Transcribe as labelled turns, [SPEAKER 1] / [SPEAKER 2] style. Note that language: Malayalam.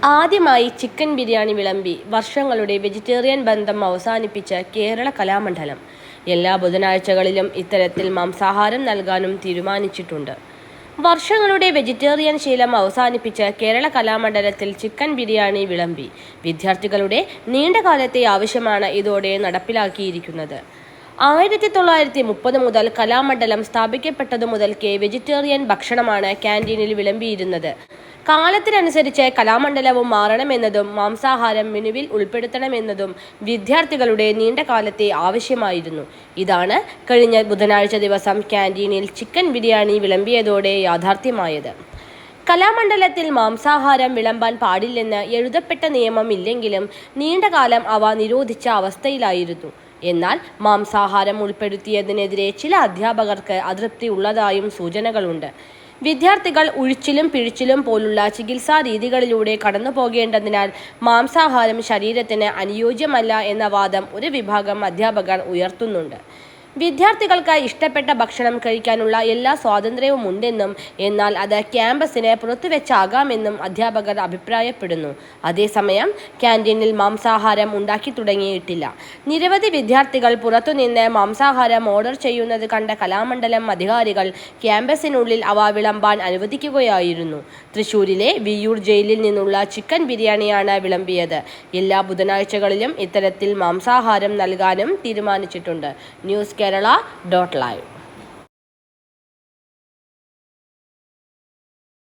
[SPEAKER 1] ആദ്യമായി ചിക്കൻ ബിരിയാണി വിളമ്പി വർഷങ്ങളുടെ വെജിറ്റേറിയൻ ബന്ധം അവസാനിപ്പിച്ച കേരള കലാമണ്ഡലം എല്ലാ ബുധനാഴ്ചകളിലും ഇത്തരത്തിൽ മാംസാഹാരം നൽകാനും തീരുമാനിച്ചിട്ടുണ്ട്. വർഷങ്ങളുടെ വെജിറ്റേറിയൻ ശീലം അവസാനിപ്പിച്ച് കേരള കലാമണ്ഡലത്തിൽ ചിക്കൻ ബിരിയാണി വിളമ്പി. വിദ്യാർത്ഥികളുടെ നീണ്ടകാലത്തെ ആവശ്യമാണ് ഇതോടെ നടപ്പിലാക്കിയിരിക്കുന്നത്. 1930 മുതൽ കലാമണ്ഡലം സ്ഥാപിക്കപ്പെട്ടതു മുതൽക്കേ വെജിറ്റേറിയൻ ഭക്ഷണമാണ് ക്യാൻറ്റീനിൽ വിളമ്പിയിരുന്നത്. കാലത്തിനനുസരിച്ച് കലാമണ്ഡലവും മാറണമെന്നതും മാംസാഹാരം മെനുവിൽ ഉൾപ്പെടുത്തണമെന്നതും വിദ്യാർത്ഥികളുടെ നീണ്ടകാലത്തെ ആവശ്യമായിരുന്നു. ഇതാണ് കഴിഞ്ഞ ബുധനാഴ്ച ദിവസം ക്യാൻറ്റീനിൽ ചിക്കൻ ബിരിയാണി വിളമ്പിയതോടെ യാഥാർത്ഥ്യമായത്. കലാമണ്ഡലത്തിൽ മാംസാഹാരം വിളമ്പാൻ പാടില്ലെന്ന് എഴുതപ്പെട്ട നിയമം ഇല്ലെങ്കിലും നീണ്ടകാലം അവ നിരോധിച്ച അവസ്ഥയിലായിരുന്നു. എന്നാൽ മാംസാഹാരം ഉൾപ്പെടുത്തിയതിനെതിരെ ചില അധ്യാപകർക്ക് അതൃപ്തി ഉള്ളതായും സൂചനകളുണ്ട്. വിദ്യാർത്ഥികൾ ഉഴിച്ചിലും പിഴിച്ചിലും പോലുള്ള ചികിത്സാ രീതികളിലൂടെ കടന്നു പോകേണ്ടതിനാൽ മാംസാഹാരം ശരീരത്തിന് അനുയോജ്യമല്ല എന്ന വാദം ഒരു വിഭാഗം അധ്യാപകർ ഉയർത്തുന്നുണ്ട്. വിദ്യാർത്ഥികൾക്ക് ഇഷ്ടപ്പെട്ട ഭക്ഷണം കഴിക്കാനുള്ള എല്ലാ സ്വാതന്ത്ര്യവും ഉണ്ടെന്നും എന്നാൽ അത് ക്യാമ്പസിന് പുറത്തുവെച്ചാകാമെന്നും അധ്യാപകർ അഭിപ്രായപ്പെടുന്നു. അതേസമയം ക്യാൻറ്റീനിൽ മാംസാഹാരം ഉണ്ടാക്കി തുടങ്ങിയിട്ടില്ല. നിരവധി വിദ്യാർത്ഥികൾ പുറത്തുനിന്ന് മാംസാഹാരം ഓർഡർ ചെയ്യുന്നത് കണ്ട കലാമണ്ഡലം അധികാരികൾ ക്യാമ്പസിനുള്ളിൽ അവ വിളമ്പാൻ അനുവദിക്കുകയായിരുന്നു. തൃശൂരിലെ വിയ്യൂർ ജയിലിൽ നിന്നുള്ള ചിക്കൻ ബിരിയാണിയാണ് വിളമ്പിയത്. എല്ലാ ബുധനാഴ്ചകളിലും ഇത്തരത്തിൽ മാംസാഹാരം നൽകാനും തീരുമാനിച്ചിട്ടുണ്ട്. ന്യൂസ് കേരള.live